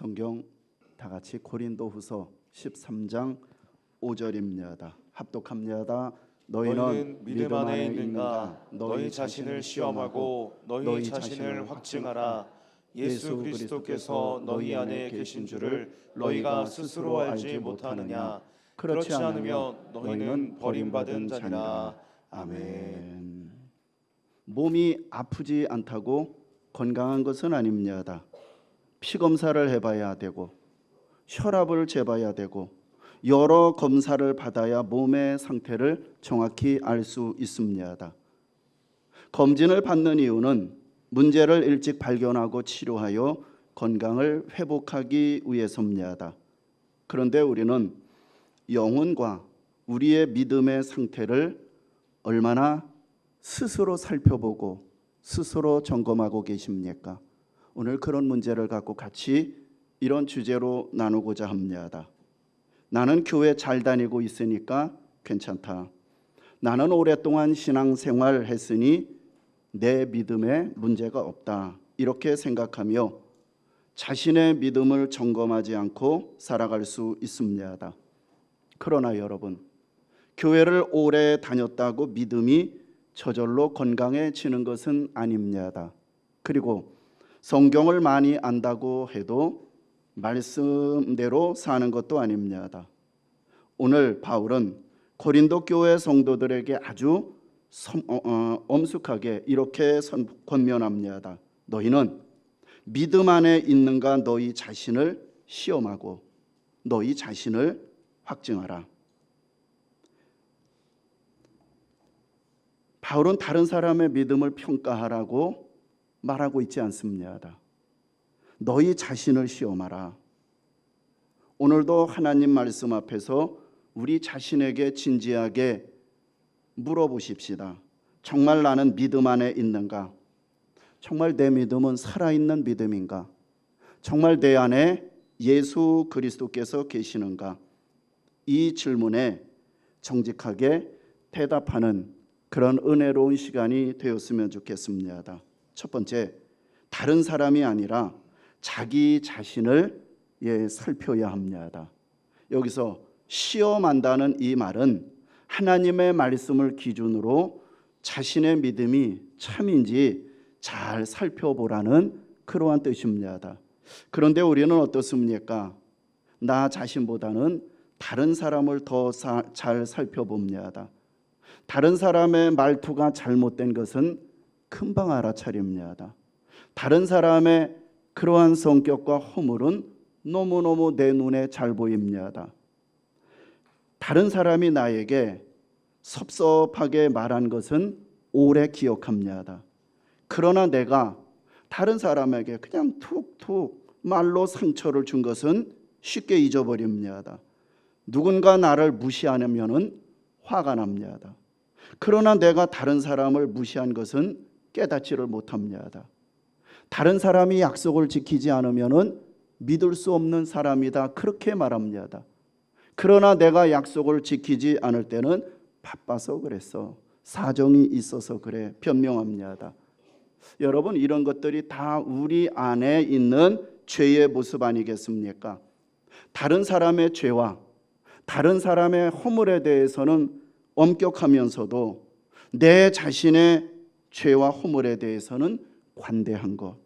성경 다 같이 고린도후서 13장 5절입니다. 합독합니다. 너희는 믿음 안에 있는가? 너희 자신을 시험하고 너희 자신을 확증하라. 예수 그리스도께서 너희 안에 계신 줄을 너희가 스스로 알지 못하느냐? 그렇지 않으면 너희는 버림받은 자니라. 아멘. 몸이 아프지 않다고 건강한 것은 아닙니다. 피검사를 해봐야 되고 혈압을 재봐야 되고 여러 검사를 받아야 몸의 상태를 정확히 알 수 있습니다. 검진을 받는 이유는 문제를 일찍 발견하고 치료하여 건강을 회복하기 위해서입니다. 그런데 우리는 영혼과 우리의 믿음의 상태를 얼마나 스스로 살펴보고 스스로 점검하고 계십니까? 오늘 그런 문제를 갖고 같이 이런 주제로 나누고자 합니다. 나는 교회 잘 다니고 있으니까 괜찮다. 나는 오랫동안 신앙생활 했으니 내 믿음에 문제가 없다. 이렇게 생각하며 자신의 믿음을 점검하지 않고 살아갈 수 있습니다. 그러나 여러분, 교회를 오래 다녔다고 믿음이 저절로 건강해지는 것은 아닙니다. 그리고 성경을 많이 안다고 해도 말씀대로 사는 것도 아닙니다. 오늘 바울은 고린도 교회 성도들에게 아주 엄숙하게 이렇게 권면합니다. 너희는 믿음 안에 있는가 너희 자신을 시험하고 너희 자신을 확증하라. 바울은 다른 사람의 믿음을 평가하라고 말하고 있지 않습니다. 너희 자신을 시험하라. 오늘도 하나님 말씀 앞에서 우리 자신에게 진지하게 물어보십시다. 정말 나는 믿음 안에 있는가? 정말 내 믿음은 살아있는 믿음인가? 정말 내 안에 예수 그리스도께서 계시는가? 이 질문에 정직하게 대답하는 그런 은혜로운 시간이 되었으면 좋겠습니다. 첫 번째, 다른 사람이 아니라 자기 자신을 살펴야 합니다. 여기서 시험한다는 이 말은 하나님의 말씀을 기준으로 자신의 믿음이 참인지 잘 살펴보라는 그러한 뜻입니다. 그런데 우리는 어떻습니까? 나 자신보다는 다른 사람을 더 잘 살펴봅니다. 다른 사람의 말투가 잘못된 것은 금방 알아차립니다. 다른 사람의 그러한 성격과 허물은 너무너무 내 눈에 잘 보입니다. 다른 사람이 나에게 섭섭하게 말한 것은 오래 기억합니다. 그러나 내가 다른 사람에게 그냥 툭툭 말로 상처를 준 것은 쉽게 잊어버립니다. 누군가 나를 무시하면은 화가 납니다. 그러나 내가 다른 사람을 무시한 것은 깨닫지를 못합니다. 다른 사람이 약속을 지키지 않으면은 믿을 수 없는 사람이다. 그렇게 말합니다. 그러나 내가 약속을 지키지 않을 때는 바빠서 그랬어. 사정이 있어서 그래. 변명합니다. 여러분, 이런 것들이 다 우리 안에 있는 죄의 모습 아니겠습니까? 다른 사람의 죄와 다른 사람의 허물에 대해서는 엄격하면서도 내 자신의 죄와 허물에 대해서는 관대한 것.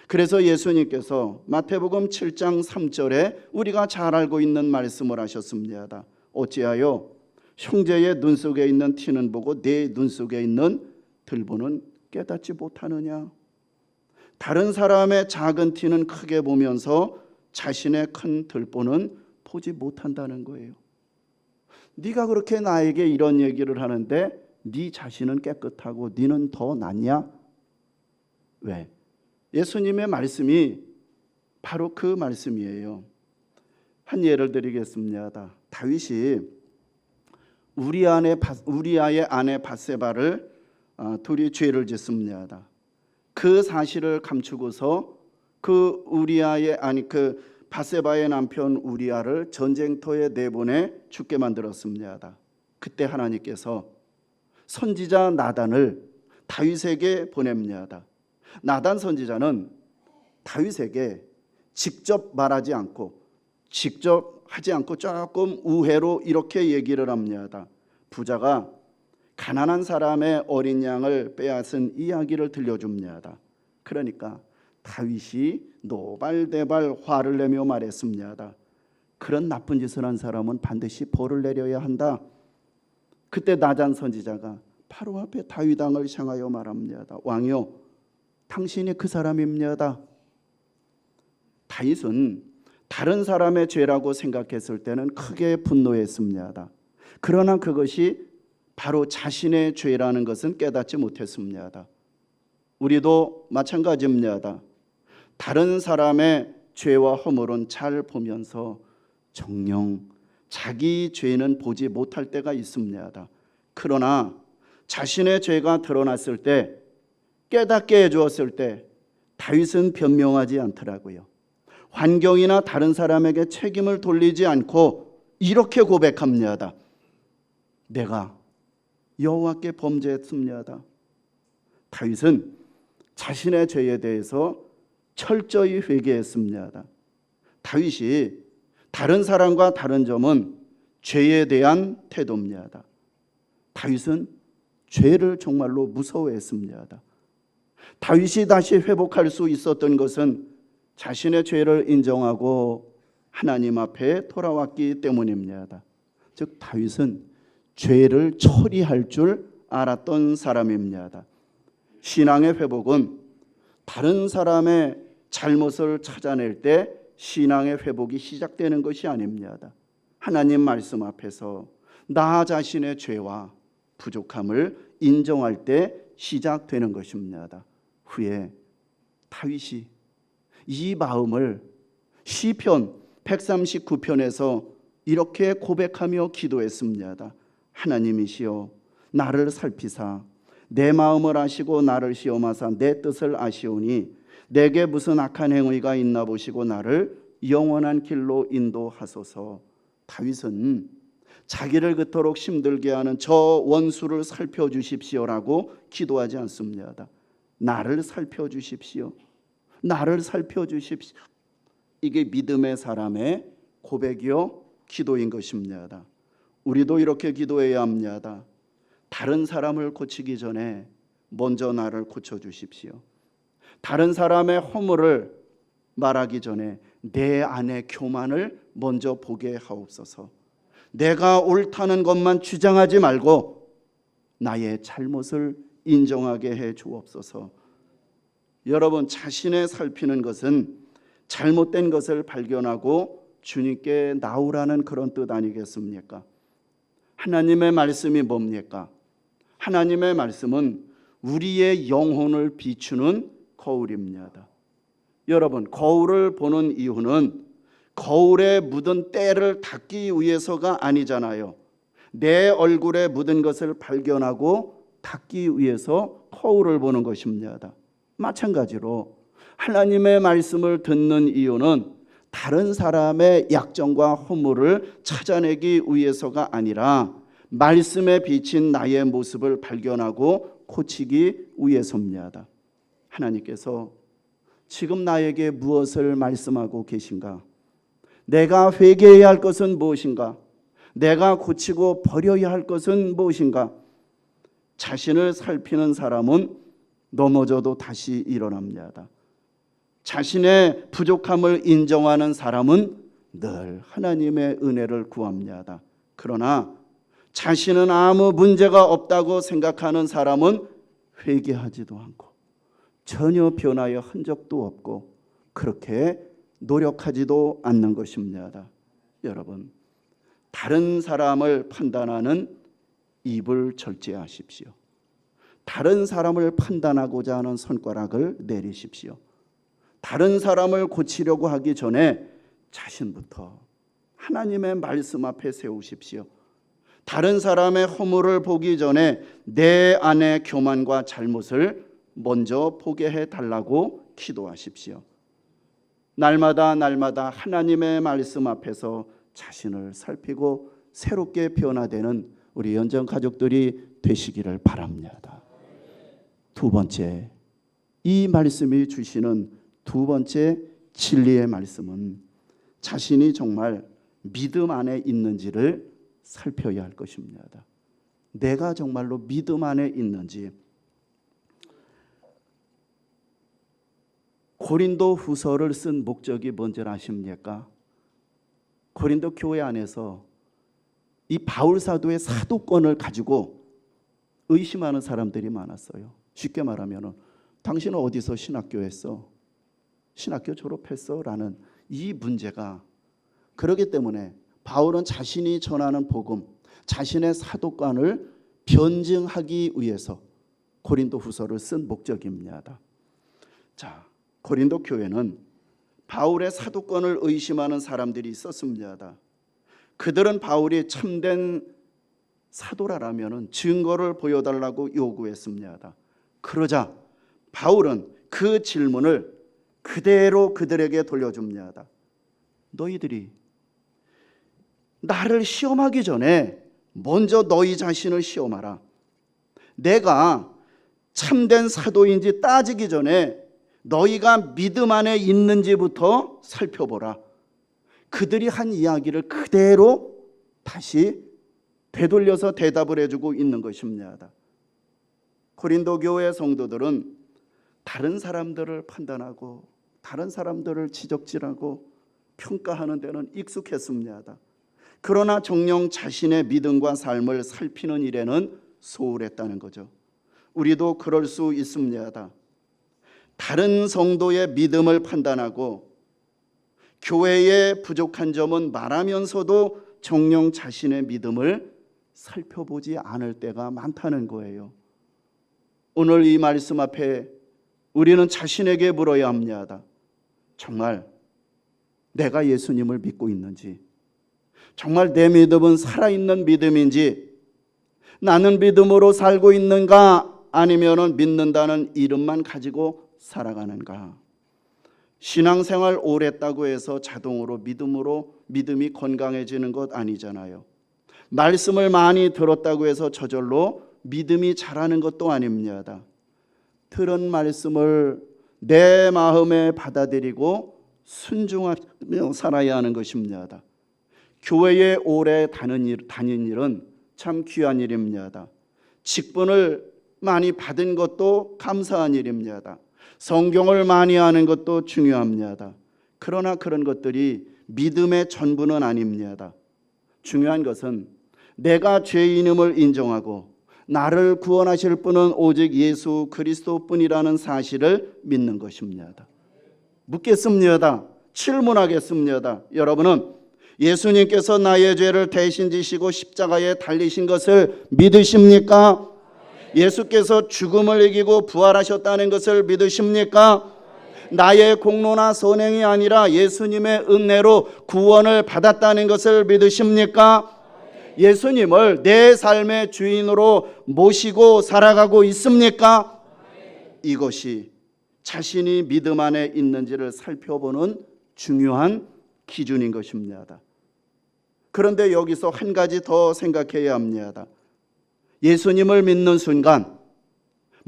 그래서 예수님께서 마태복음 7장 3절에 우리가 잘 알고 있는 말씀을 하셨습니다. 어찌하여 형제의 눈 속에 있는 티는 보고 내 눈 속에 있는 들보는 깨닫지 못하느냐? 다른 사람의 작은 티는 크게 보면서 자신의 큰 들보는 보지 못한다는 거예요. 네가 그렇게 나에게 이런 얘기를 하는데 네 자신은 깨끗하고 네는 더 낫냐? 왜? 예수님의 말씀이 바로 그 말씀이에요. 한 예를 드리겠습니다. 다윗이 우리아의 아내 밧세바를 둘이 죄를 짓습니다. 그 사실을 감추고서 그 밧세바의 남편 우리아를 전쟁터에 내보내 죽게 만들었습니다. 그때 하나님께서 선지자 나단을 다윗에게 보냅니다. 나단 선지자는 다윗에게 직접 말하지 않고 직접 하지 않고 조금 우회로 이렇게 얘기를 합니다. 부자가 가난한 사람의 어린 양을 빼앗은 이야기를 들려줍니다. 그러니까 다윗이 노발대발 화를 내며 말했습니다. 그런 나쁜 짓을 한 사람은 반드시 벌을 내려야 한다. 그때 나단 선지자가 바로 앞에 다윗 왕을 향하여 말합니다. 왕이요, 당신이 그 사람입니다. 다윗은 다른 사람의 죄라고 생각했을 때는 크게 분노했습니다. 그러나 그것이 바로 자신의 죄라는 것은 깨닫지 못했습니다. 우리도 마찬가지입니다. 다른 사람의 죄와 허물은 잘 보면서 정녕 자기 죄는 보지 못할 때가 있습니다. 그러나 자신의 죄가 드러났을 때, 깨닫게 해주었을 때 다윗은 변명하지 않더라고요. 환경이나 다른 사람에게 책임을 돌리지 않고 이렇게 고백합니다. 내가 여호와께 범죄했습니다. 다윗은 자신의 죄에 대해서 철저히 회개했습니다. 다윗이 다른 사람과 다른 점은 죄에 대한 태도입니다. 다윗은 죄를 정말로 무서워했습니다. 다윗이 다시 회복할 수 있었던 것은 자신의 죄를 인정하고 하나님 앞에 돌아왔기 때문입니다. 즉 다윗은 죄를 처리할 줄 알았던 사람입니다. 신앙의 회복은 다른 사람의 잘못을 찾아낼 때 신앙의 회복이 시작되는 것이 아닙니다. 하나님 말씀 앞에서 나 자신의 죄와 부족함을 인정할 때 시작되는 것입니다. 후에 다윗이 이 마음을 시편 139편에서 이렇게 고백하며 기도했습니다. 하나님이시여 나를 살피사 내 마음을 아시고 나를 시험하사 내 뜻을 아시오니 내게 무슨 악한 행위가 있나 보시고 나를 영원한 길로 인도하소서. 다윗은 자기를 그토록 힘들게 하는 저 원수를 살펴주십시오라고 기도하지 않습니다. 나를 살펴주십시오. 나를 살펴주십시오. 이게 믿음의 사람의 고백이요 기도인 것입니다. 우리도 이렇게 기도해야 합니다. 다른 사람을 고치기 전에 먼저 나를 고쳐주십시오. 다른 사람의 허물을 말하기 전에 내 안의 교만을 먼저 보게 하옵소서. 내가 옳다는 것만 주장하지 말고 나의 잘못을 인정하게 해 주옵소서. 여러분, 자신의 살피는 것은 잘못된 것을 발견하고 주님께 나오라는 그런 뜻 아니겠습니까? 하나님의 말씀이 뭡니까? 하나님의 말씀은 우리의 영혼을 비추는 거울입니다. 여러분, 거울을 보는 이유는 거울에 묻은 때를 닦기 위해서가 아니잖아요. 내 얼굴에 묻은 것을 발견하고 닦기 위해서 거울을 보는 것입니다. 마찬가지로 하나님의 말씀을 듣는 이유는 다른 사람의 약점과 허물을 찾아내기 위해서가 아니라 말씀에 비친 나의 모습을 발견하고 고치기 위해서입니다. 하나님께서 지금 나에게 무엇을 말씀하고 계신가? 내가 회개해야 할 것은 무엇인가? 내가 고치고 버려야 할 것은 무엇인가? 자신을 살피는 사람은 넘어져도 다시 일어납니다. 자신의 부족함을 인정하는 사람은 늘 하나님의 은혜를 구합니다. 그러나 자신은 아무 문제가 없다고 생각하는 사람은 회개하지도 않고 전혀 변화의 흔적도 없고 그렇게 노력하지도 않는 것입니다. 여러분, 다른 사람을 판단하는 입을 절제하십시오. 다른 사람을 판단하고자 하는 손가락을 내리십시오. 다른 사람을 고치려고 하기 전에 자신부터 하나님의 말씀 앞에 세우십시오. 다른 사람의 허물을 보기 전에 내 안의 교만과 잘못을 먼저 보게 해달라고 기도하십시오. 날마다 하나님의 말씀 앞에서 자신을 살피고 새롭게 변화되는 우리 연정 가족들이 되시기를 바랍니다. 두 번째, 이 말씀이 주시는 두 번째 진리의 말씀은 자신이 정말 믿음 안에 있는지를 살펴야 할 것입니다. 내가 정말로 믿음 안에 있는지. 고린도 후서를 쓴 목적이 뭔지 아십니까? 고린도 교회 안에서 이 바울 사도의 사도권을 가지고 의심하는 사람들이 많았어요. 쉽게 말하면 당신은 어디서 신학교 했어? 신학교 졸업했어? 라는 이 문제가, 그렇기 때문에 바울은 자신이 전하는 복음, 자신의 사도권을 변증하기 위해서 고린도 후서를 쓴 목적입니다. 자, 고린도 교회는 바울의 사도권을 의심하는 사람들이 있었습니다. 그들은 바울이 참된 사도라면 증거를 보여달라고 요구했습니다. 그러자 바울은 그 질문을 그대로 그들에게 돌려줍니다. 너희들이 나를 시험하기 전에 먼저 너희 자신을 시험하라. 내가 참된 사도인지 따지기 전에 너희가 믿음 안에 있는지부터 살펴보라. 그들이 한 이야기를 그대로 다시 되돌려서 대답을 해주고 있는 것입니다. 고린도 교회 성도들은 다른 사람들을 판단하고 다른 사람들을 지적질하고 평가하는 데는 익숙했습니다. 그러나 정녕 자신의 믿음과 삶을 살피는 일에는 소홀했다는 거죠. 우리도 그럴 수 있습니다. 다른 성도의 믿음을 판단하고 교회의 부족한 점은 말하면서도 정녕 자신의 믿음을 살펴보지 않을 때가 많다는 거예요. 오늘 이 말씀 앞에 우리는 자신에게 물어야 합니다. 정말 내가 예수님을 믿고 있는지, 정말 내 믿음은 살아있는 믿음인지, 나는 믿음으로 살고 있는가, 아니면은 믿는다는 이름만 가지고 살아가는가. 신앙생활 오래 했다고 해서 자동으로 믿음이 건강해지는 것 아니잖아요. 말씀을 많이 들었다고 해서 저절로 믿음이 자라는 것도 아닙니다. 들은 말씀을 내 마음에 받아들이고 순종하며 살아야 하는 것입니다. 교회에 오래 다닌 일은 참 귀한 일입니다. 직분을 많이 받은 것도 감사한 일입니다. 성경을 많이 하는 것도 중요합니다. 그러나 그런 것들이 믿음의 전부는 아닙니다. 중요한 것은 내가 죄인임을 인정하고 나를 구원하실 분은 오직 예수 그리스도뿐이라는 사실을 믿는 것입니다. 묻겠습니다. 질문하겠습니다. 여러분은 예수님께서 나의 죄를 대신 지시고 십자가에 달리신 것을 믿으십니까? 예수께서 죽음을 이기고 부활하셨다는 것을 믿으십니까? 나의 공로나 선행이 아니라 예수님의 은혜로 구원을 받았다는 것을 믿으십니까? 예수님을 내 삶의 주인으로 모시고 살아가고 있습니까? 이것이 자신이 믿음 안에 있는지를 살펴보는 중요한 기준인 것입니다. 그런데 여기서 한 가지 더 생각해야 합니다. 예수님을 믿는 순간,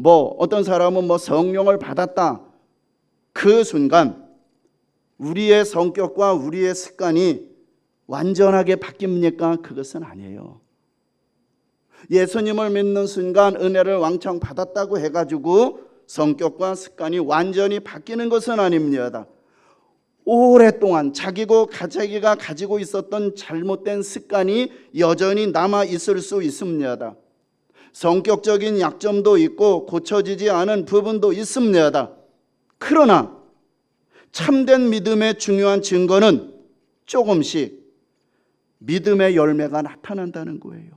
어떤 사람은 성령을 받았다. 그 순간 우리의 성격과 우리의 습관이 완전하게 바뀝니까? 그것은 아니에요. 예수님을 믿는 순간 은혜를 왕창 받았다고 해가지고 성격과 습관이 완전히 바뀌는 것은 아닙니다. 오랫동안 자기가 가지고 있었던 잘못된 습관이 여전히 남아 있을 수 있습니다. 성격적인 약점도 있고 고쳐지지 않은 부분도 있습니다. 그러나 참된 믿음의 중요한 증거는 조금씩 믿음의 열매가 나타난다는 거예요.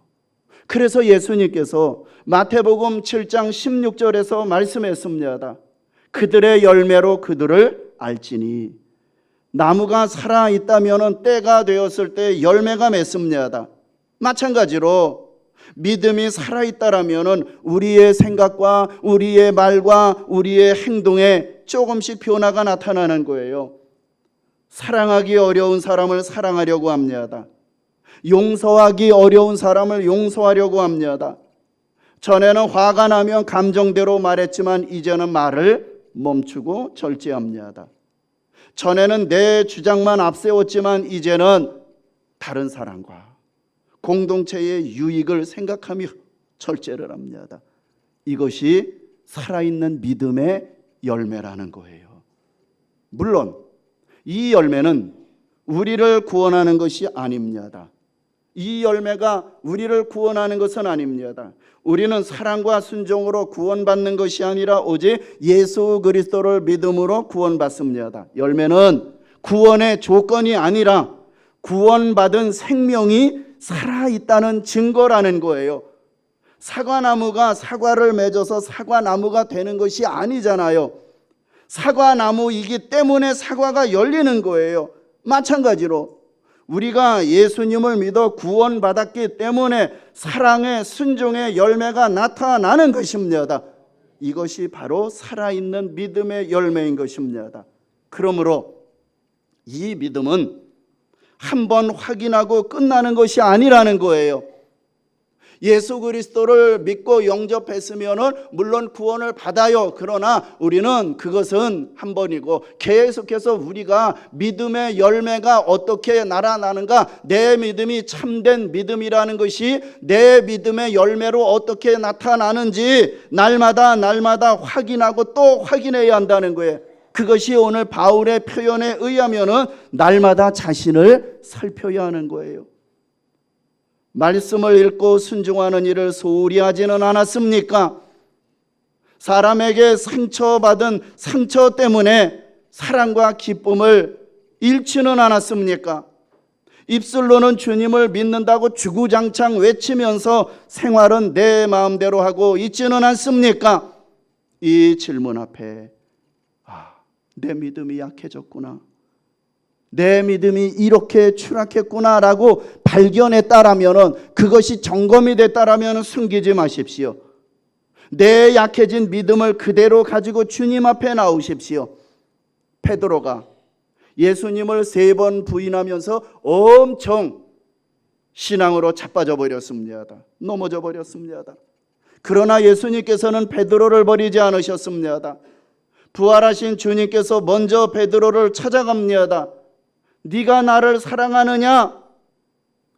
그래서 예수님께서 마태복음 7장 16절에서 말씀했습니다. 그들의 열매로 그들을 알지니. 나무가 살아있다면 때가 되었을 때 열매가 맺습니다. 마찬가지로 믿음이 살아있다라면 우리의 생각과 우리의 말과 우리의 행동에 조금씩 변화가 나타나는 거예요. 사랑하기 어려운 사람을 사랑하려고 합니다. 용서하기 어려운 사람을 용서하려고 합니다. 전에는 화가 나면 감정대로 말했지만 이제는 말을 멈추고 절제합니다. 전에는 내 주장만 앞세웠지만 이제는 다른 사람과 공동체의 유익을 생각하며 절제를 합니다. 이것이 살아있는 믿음의 열매라는 거예요. 물론 이 열매는 우리를 구원하는 것이 아닙니다. 이 열매가 우리를 구원하는 것은 아닙니다. 우리는 사랑과 순종으로 구원받는 것이 아니라 오직 예수 그리스도를 믿음으로 구원받습니다. 열매는 구원의 조건이 아니라 구원받은 생명이 살아있다는 증거라는 거예요. 사과나무가 사과를 맺어서 사과나무가 되는 것이 아니잖아요. 사과나무이기 때문에 사과가 열리는 거예요. 마찬가지로 우리가 예수님을 믿어 구원받았기 때문에 사랑의 순종의 열매가 나타나는 것입니다. 이것이 바로 살아있는 믿음의 열매인 것입니다. 그러므로 이 믿음은 한번 확인하고 끝나는 것이 아니라는 거예요. 예수 그리스도를 믿고 영접했으면 물론 구원을 받아요. 그러나 우리는 그것은 한 번이고 계속해서 우리가 믿음의 열매가 어떻게 날아나는가, 내 믿음이 참된 믿음이라는 것이 내 믿음의 열매로 어떻게 나타나는지 날마다 확인하고 또 확인해야 한다는 거예요. 그것이 오늘 바울의 표현에 의하면 날마다 자신을 살펴야 하는 거예요. 말씀을 읽고 순종하는 일을 소홀히 하지는 않았습니까? 사람에게 상처받은 상처 때문에 사랑과 기쁨을 잃지는 않았습니까? 입술로는 주님을 믿는다고 주구장창 외치면서 생활은 내 마음대로 하고 있지는 않습니까? 이 질문 앞에 내 믿음이 약해졌구나, 내 믿음이 이렇게 추락했구나라고 발견했다라면, 그것이 점검이 됐다라면 숨기지 마십시오. 내 약해진 믿음을 그대로 가지고 주님 앞에 나오십시오. 베드로가 예수님을 3번 부인하면서 엄청 신앙으로 자빠져 버렸습니다. 넘어져 버렸습니다. 그러나 예수님께서는 베드로를 버리지 않으셨습니다. 부활하신 주님께서 먼저 베드로를 찾아갑니다. 네가 나를 사랑하느냐?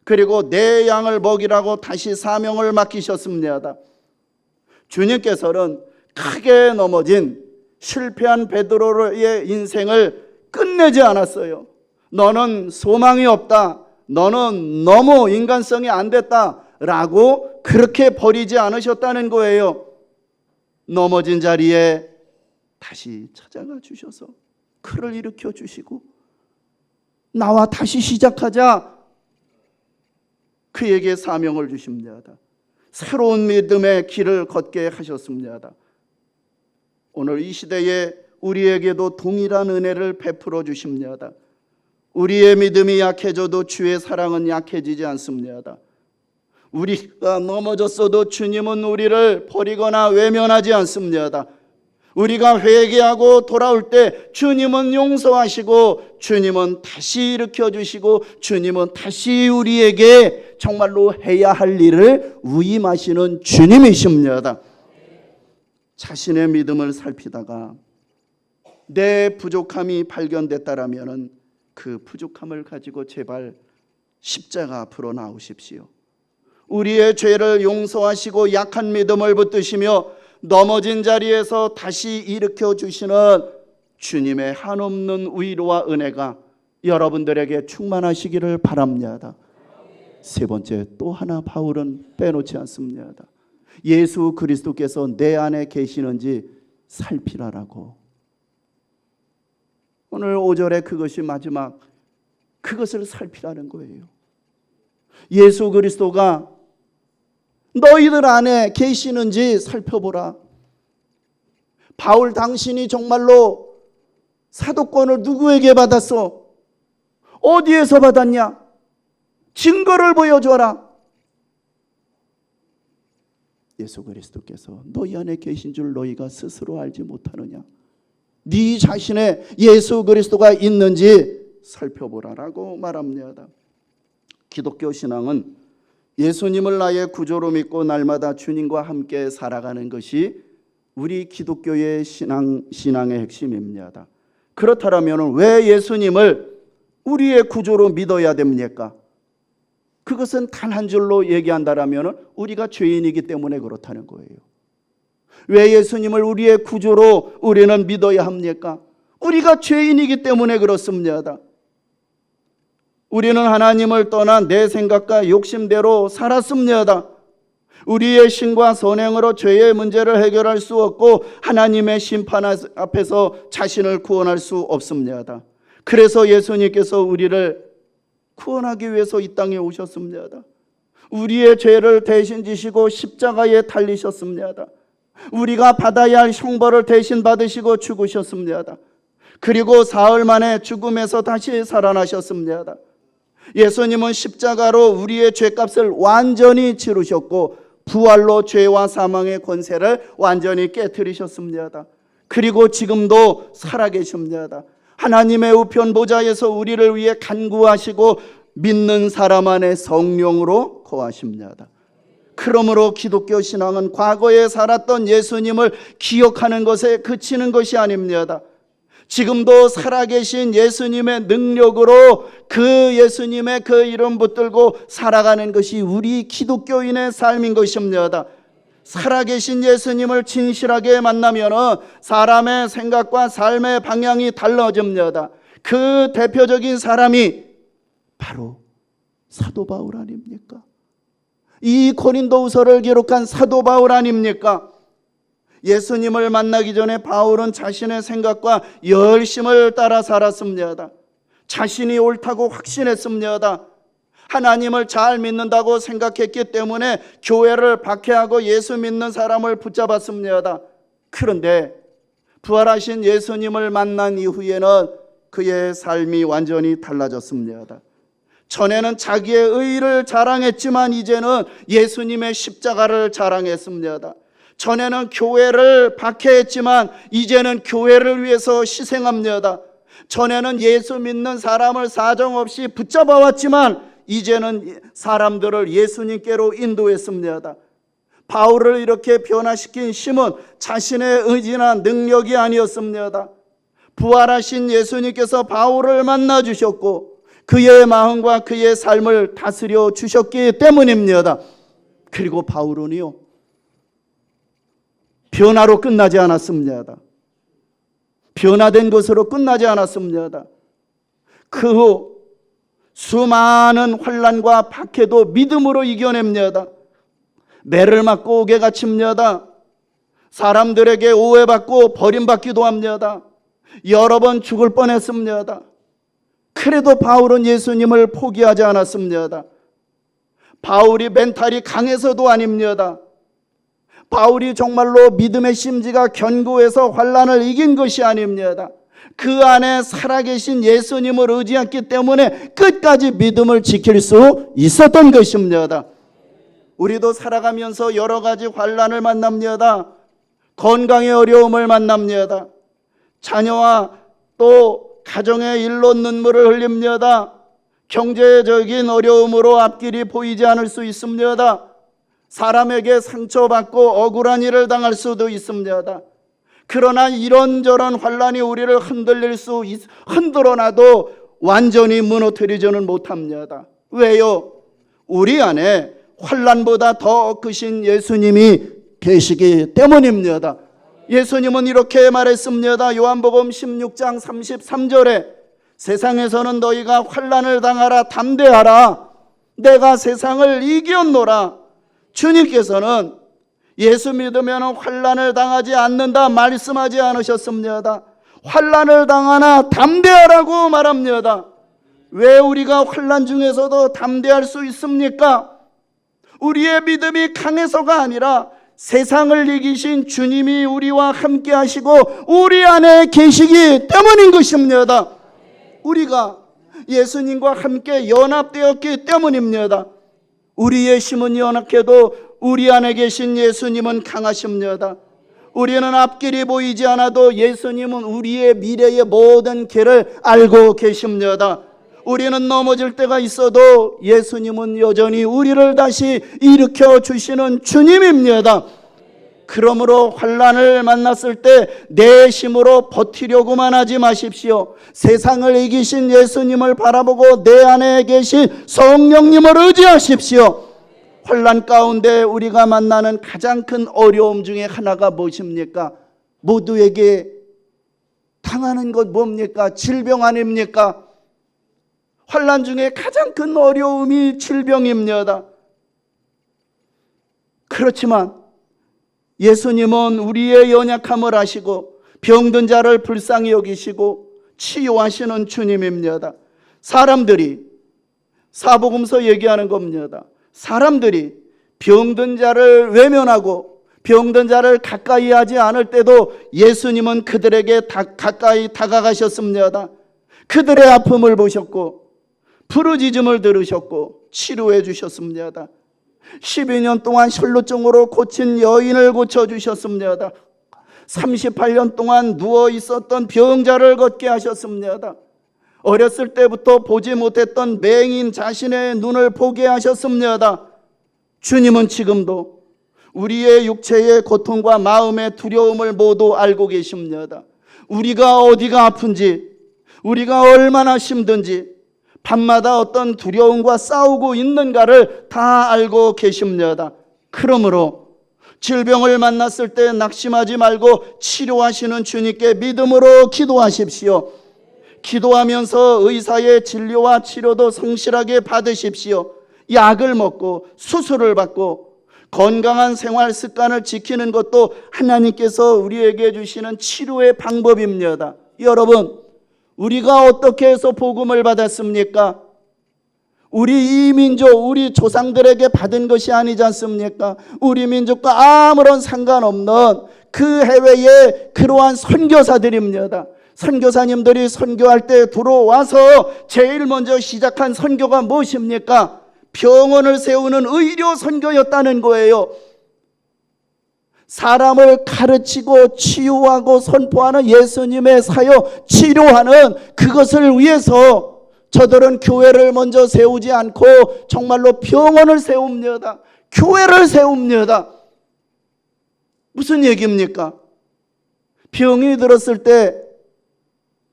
그리고 내 양을 먹이라고 다시 사명을 맡기셨습니다. 주님께서는 크게 넘어진 실패한 베드로의 인생을 끝내지 않았어요. 너는 소망이 없다, 너는 너무 인간성이 안 됐다라고 그렇게 버리지 않으셨다는 거예요. 넘어진 자리에 다시 찾아가 주셔서 그를 일으켜 주시고 나와 다시 시작하자, 그에게 사명을 주십니다. 새로운 믿음의 길을 걷게 하셨습니다. 오늘 이 시대에 우리에게도 동일한 은혜를 베풀어 주십니다. 우리의 믿음이 약해져도 주의 사랑은 약해지지 않습니다. 우리가 넘어졌어도 주님은 우리를 버리거나 외면하지 않습니다. 우리가 회개하고 돌아올 때 주님은 용서하시고 주님은 다시 일으켜 주시고 주님은 다시 우리에게 정말로 해야 할 일을 위임하시는 주님이십니다. 자신의 믿음을 살피다가 내 부족함이 발견됐다라면 그 부족함을 가지고 제발 십자가 앞으로 나오십시오. 우리의 죄를 용서하시고 약한 믿음을 붙드시며 넘어진 자리에서 다시 일으켜 주시는 주님의 한없는 위로와 은혜가 여러분들에게 충만하시기를 바랍니다. 세 번째, 또 하나 바울은 빼놓지 않습니다. 예수 그리스도께서 내 안에 계시는지 살피라라고. 오늘 5절에 그것이 마지막, 그것을 살피라는 거예요. 예수 그리스도가 너희들 안에 계시는지 살펴보라. 바울 당신이 정말로 사도권을 누구에게 받았어? 어디에서 받았냐? 증거를 보여줘라. 예수 그리스도께서 너희 안에 계신 줄 너희가 스스로 알지 못하느냐? 네 자신의 예수 그리스도가 있는지 살펴보라라고 말합니다. 기독교 신앙은 예수님을 나의 구조로 믿고 날마다 주님과 함께 살아가는 것이 우리 기독교의 신앙의 핵심입니다. 그렇다면 왜 예수님을 우리의 구주로 믿어야 됩니까? 그것은 단 한 줄로 얘기한다면 우리가 죄인이기 때문에 그렇다는 거예요. 왜 예수님을 우리의 구주로 우리는 믿어야 합니까? 우리가 죄인이기 때문에 그렇습니다. 우리는 하나님을 떠난 내 생각과 욕심대로 살았습니다. 우리의 신과 선행으로 죄의 문제를 해결할 수 없고 하나님의 심판 앞에서 자신을 구원할 수 없습니다. 그래서 예수님께서 우리를 구원하기 위해서 이 땅에 오셨습니다. 우리의 죄를 대신 지시고 십자가에 달리셨습니다. 우리가 받아야 할 형벌을 대신 받으시고 죽으셨습니다. 그리고 사흘 만에 죽음에서 다시 살아나셨습니다. 예수님은 십자가로 우리의 죄값을 완전히 치르셨고 부활로 죄와 사망의 권세를 완전히 깨뜨리셨습니다. 그리고 지금도 살아계십니다. 하나님의 우편 보좌에서 우리를 위해 간구하시고 믿는 사람 안에 성령으로 거하십니다. 그러므로 기독교 신앙은 과거에 살았던 예수님을 기억하는 것에 그치는 것이 아닙니다. 지금도 살아계신 예수님의 능력으로 그 예수님의 그 이름 붙들고 살아가는 것이 우리 기독교인의 삶인 것입니다. 살아계신 예수님을 진실하게 만나면 사람의 생각과 삶의 방향이 달라집니다. 그 대표적인 사람이 바로 사도 바울 아닙니까? 이 고린도후서를 기록한 사도 바울 아닙니까? 예수님을 만나기 전에 바울은 자신의 생각과 열심을 따라 살았습니다. 자신이 옳다고 확신했습니다. 하나님을 잘 믿는다고 생각했기 때문에 교회를 박해하고 예수 믿는 사람을 붙잡았습니다. 그런데 부활하신 예수님을 만난 이후에는 그의 삶이 완전히 달라졌습니다. 전에는 자기의 의를 자랑했지만 이제는 예수님의 십자가를 자랑했습니다. 전에는 교회를 박해했지만 이제는 교회를 위해서 희생합니다. 전에는 예수 믿는 사람을 사정없이 붙잡아왔지만 이제는 사람들을 예수님께로 인도했습니다. 바울을 이렇게 변화시킨 힘은 자신의 의지나 능력이 아니었습니다. 부활하신 예수님께서 바울을 만나 주셨고 그의 마음과 그의 삶을 다스려 주셨기 때문입니다. 그리고 바울은요, 변화로 끝나지 않았습니다. 변화된 것으로 끝나지 않았습니다. 그 후 수많은 환난과 박해도 믿음으로 이겨냅니다. 매를 맞고 옥에 갇힙니다. 사람들에게 오해받고 버림받기도 합니다. 여러 번 죽을 뻔했습니다. 그래도 바울은 예수님을 포기하지 않았습니다. 바울이 멘탈이 강해서도 아닙니다. 바울이 정말로 믿음의 심지가 견고해서 환난을 이긴 것이 아닙니다. 그 안에 살아계신 예수님을 의지했기 때문에 끝까지 믿음을 지킬 수 있었던 것입니다. 우리도 살아가면서 여러 가지 환난을 만납니다. 건강의 어려움을 만납니다. 자녀와 또 가정의 일로 눈물을 흘립니다. 경제적인 어려움으로 앞길이 보이지 않을 수 있습니다. 사람에게 상처받고 억울한 일을 당할 수도 있습니다. 그러나 이런저런 환난이 우리를 흔들어놔도 완전히 무너뜨리지는 못합니다. 왜요? 우리 안에 환난보다 더 크신 예수님이 계시기 때문입니다. 예수님은 이렇게 말했습니다. 요한복음 16장 33절에 세상에서는 너희가 환난을 당하라 담대하라 내가 세상을 이겼노라. 주님께서는 예수 믿으면 환난을 당하지 않는다 말씀하지 않으셨습니다. 환난을 당하나 담대하라고 말합니다. 왜 우리가 환난 중에서도 담대할 수 있습니까? 우리의 믿음이 강해서가 아니라 세상을 이기신 주님이 우리와 함께 하시고 우리 안에 계시기 때문인 것입니다. 우리가 예수님과 함께 연합되었기 때문입니다. 우리의 힘은 연약해도 우리 안에 계신 예수님은 강하십니다. 우리는 앞길이 보이지 않아도 예수님은 우리의 미래의 모든 길을 알고 계십니다. 우리는 넘어질 때가 있어도 예수님은 여전히 우리를 다시 일으켜 주시는 주님입니다. 그러므로 환난을 만났을 때 내 힘으로 버티려고만 하지 마십시오. 세상을 이기신 예수님을 바라보고 내 안에 계신 성령님을 의지하십시오. 환난 가운데 우리가 만나는 가장 큰 어려움 중에 하나가 무엇입니까? 모두에게 당하는 것 뭡니까? 질병 아닙니까? 환난 중에 가장 큰 어려움이 질병입니다. 그렇지만 예수님은 우리의 연약함을 아시고 병든 자를 불쌍히 여기시고 치유하시는 주님입니다. 사람들이 사복음서 얘기하는 겁니다. 사람들이 병든 자를 외면하고 병든 자를 가까이 하지 않을 때도 예수님은 그들에게 가까이 다가가셨습니다. 그들의 아픔을 보셨고 부르짖음을 들으셨고 치료해 주셨습니다. 12년 동안 혈루증으로 고친 여인을 고쳐주셨습니다. 38년 동안 누워 있었던 병자를 걷게 하셨습니다. 어렸을 때부터 보지 못했던 맹인 자신의 눈을 보게 하셨습니다. 주님은 지금도 우리의 육체의 고통과 마음의 두려움을 모두 알고 계십니다. 우리가 어디가 아픈지, 우리가 얼마나 힘든지, 밤마다 어떤 두려움과 싸우고 있는가를 다 알고 계십니다. 그러므로 질병을 만났을 때 낙심하지 말고 치료하시는 주님께 믿음으로 기도하십시오. 기도하면서 의사의 진료와 치료도 성실하게 받으십시오. 약을 먹고 수술을 받고 건강한 생활 습관을 지키는 것도 하나님께서 우리에게 주시는 치료의 방법입니다. 여러분, 우리가 어떻게 해서 복음을 받았습니까? 우리 이민족, 우리 조상들에게 받은 것이 아니지 않습니까? 우리 민족과 아무런 상관없는 그 해외의 그러한 선교사들입니다. 선교사님들이 선교할 때 들어와서 제일 먼저 시작한 선교가 무엇입니까? 병원을 세우는 의료 선교였다는 거예요. 사람을 가르치고 치유하고 선포하는 예수님의 사역, 치료하는 그것을 위해서 저들은 교회를 먼저 세우지 않고 정말로 병원을 세웁니다. 교회를 세웁니다. 무슨 얘기입니까? 병이 들었을 때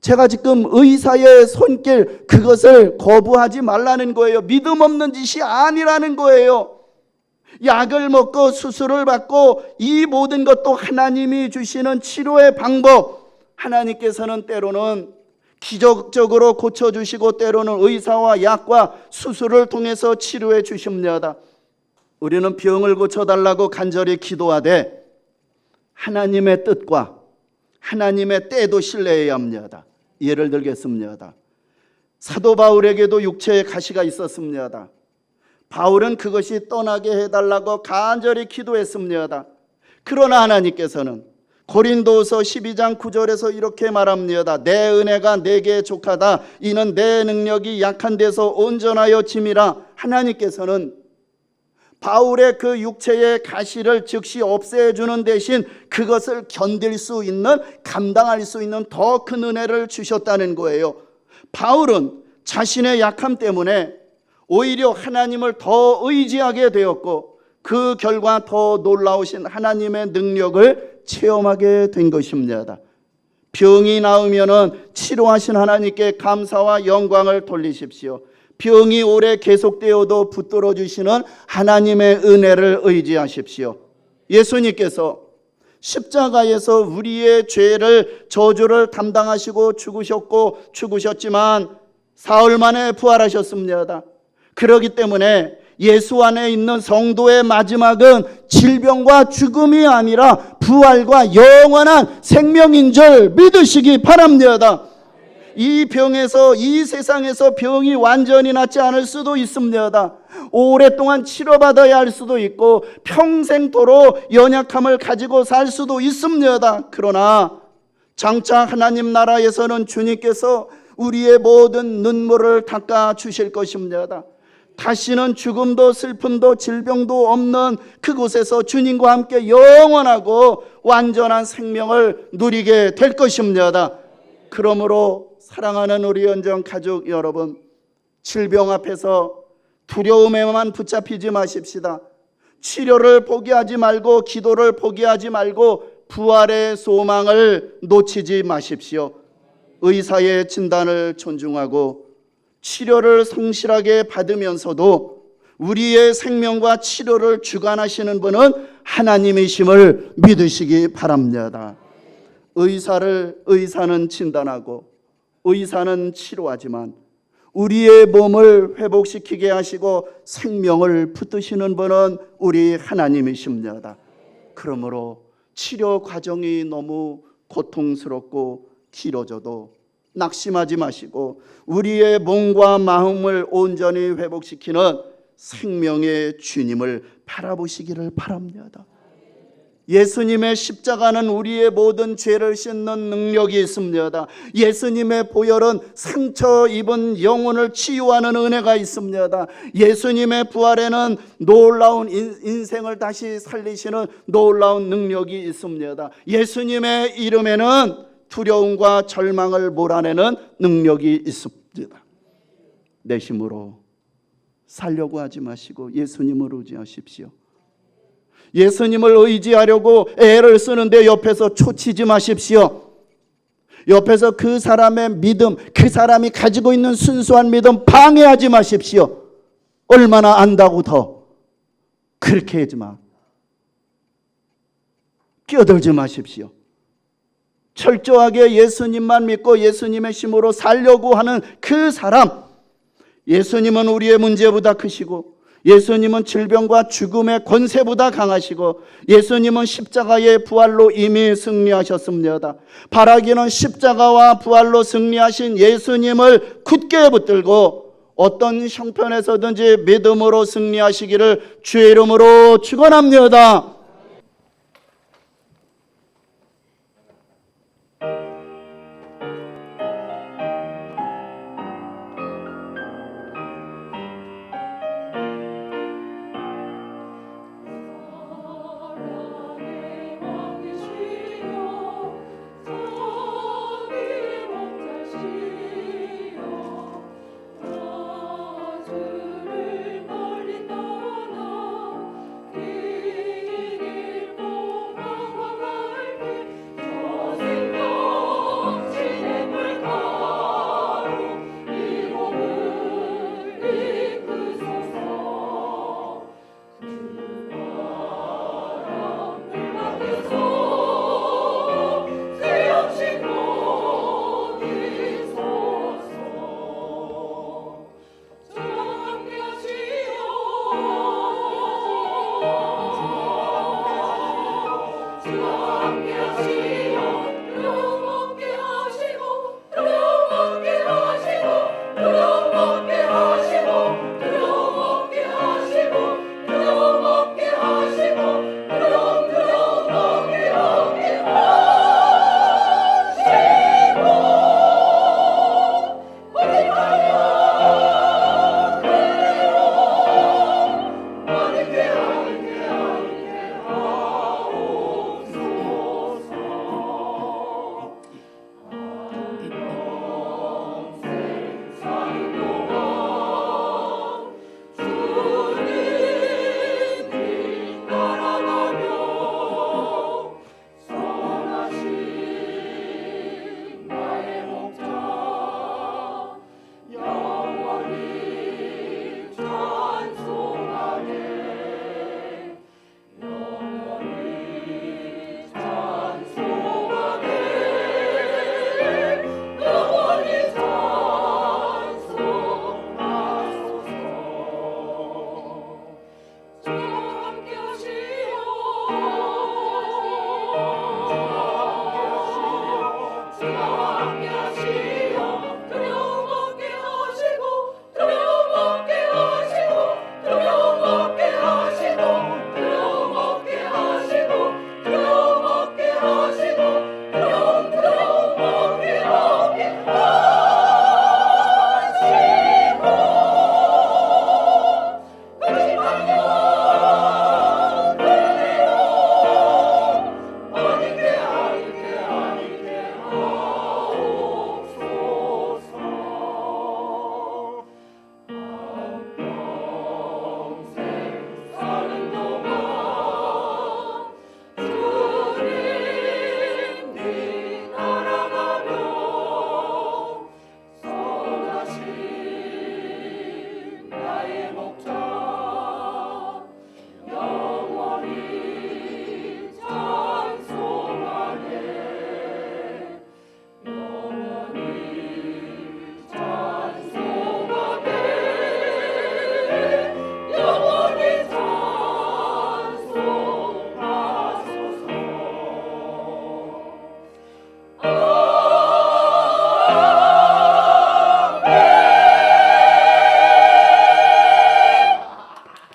제가 지금 의사의 손길, 그것을 거부하지 말라는 거예요. 믿음 없는 짓이 아니라는 거예요. 약을 먹고 수술을 받고 이 모든 것도 하나님이 주시는 치료의 방법, 하나님께서는 때로는 기적적으로 고쳐주시고 때로는 의사와 약과 수술을 통해서 치료해 주십니다. 우리는 병을 고쳐달라고 간절히 기도하되 하나님의 뜻과 하나님의 때도 신뢰해야 합니다. 예를 들겠습니다. 사도 바울에게도 육체의 가시가 있었습니다. 바울은 그것이 떠나게 해달라고 간절히 기도했습니다. 그러나 하나님께서는 고린도서 12장 9절에서 이렇게 말합니다. 내 은혜가 내게 족하다. 이는 내 능력이 약한 데서 온전하여 짐이라. 하나님께서는 바울의 그 육체의 가시를 즉시 없애주는 대신 그것을 견딜 수 있는, 감당할 수 있는 더 큰 은혜를 주셨다는 거예요. 바울은 자신의 약함 때문에 오히려 하나님을 더 의지하게 되었고 그 결과 더 놀라우신 하나님의 능력을 체험하게 된 것입니다. 병이 나으면 치료하신 하나님께 감사와 영광을 돌리십시오. 병이 오래 계속되어도 붙들어 주시는 하나님의 은혜를 의지하십시오. 예수님께서 십자가에서 우리의 죄를, 저주를 담당하시고 죽으셨지만 사흘 만에 부활하셨습니다. 그렇기 때문에 예수 안에 있는 성도의 마지막은 질병과 죽음이 아니라 부활과 영원한 생명인 줄 믿으시기 바랍니다. 이 병에서, 이 세상에서 병이 완전히 낫지 않을 수도 있습니다. 오랫동안 치료받아야 할 수도 있고 평생도록 연약함을 가지고 살 수도 있습니다. 그러나 장차 하나님 나라에서는 주님께서 우리의 모든 눈물을 닦아 주실 것입니다. 다시는 죽음도 슬픔도 질병도 없는 그곳에서 주님과 함께 영원하고 완전한 생명을 누리게 될 것입니다. 그러므로 사랑하는 우리 연정 가족 여러분, 질병 앞에서 두려움에만 붙잡히지 마십시다. 치료를 포기하지 말고 기도를 포기하지 말고 부활의 소망을 놓치지 마십시오. 의사의 진단을 존중하고 치료를 성실하게 받으면서도 우리의 생명과 치료를 주관하시는 분은 하나님이심을 믿으시기 바랍니다. 의사는 진단하고 의사는 치료하지만 우리의 몸을 회복시키게 하시고 생명을 붙드시는 분은 우리 하나님이십니다. 그러므로 치료 과정이 너무 고통스럽고 길어져도 낙심하지 마시고 우리의 몸과 마음을 온전히 회복시키는 생명의 주님을 바라보시기를 바랍니다. 예수님의 십자가는 우리의 모든 죄를 씻는 능력이 있습니다. 예수님의 보혈은 상처 입은 영혼을 치유하는 은혜가 있습니다. 예수님의 부활에는 놀라운 인생을 다시 살리시는 놀라운 능력이 있습니다. 예수님의 이름에는 두려움과 절망을 몰아내는 능력이 있습니다. 내 힘으로 살려고 하지 마시고 예수님을 의지하십시오. 예수님을 의지하려고 애를 쓰는데 옆에서 초치지 마십시오. 옆에서 그 사람의 믿음, 그 사람이 가지고 있는 순수한 믿음 방해하지 마십시오. 얼마나 안다고 더 그렇게 하지 마. 끼어들지 마십시오. 철저하게 예수님만 믿고 예수님의 힘으로 살려고 하는 그 사람, 예수님은 우리의 문제보다 크시고 예수님은 질병과 죽음의 권세보다 강하시고 예수님은 십자가의 부활로 이미 승리하셨습니다. 바라기는 십자가와 부활로 승리하신 예수님을 굳게 붙들고 어떤 형편에서든지 믿음으로 승리하시기를 주의 이름으로 축원합니다.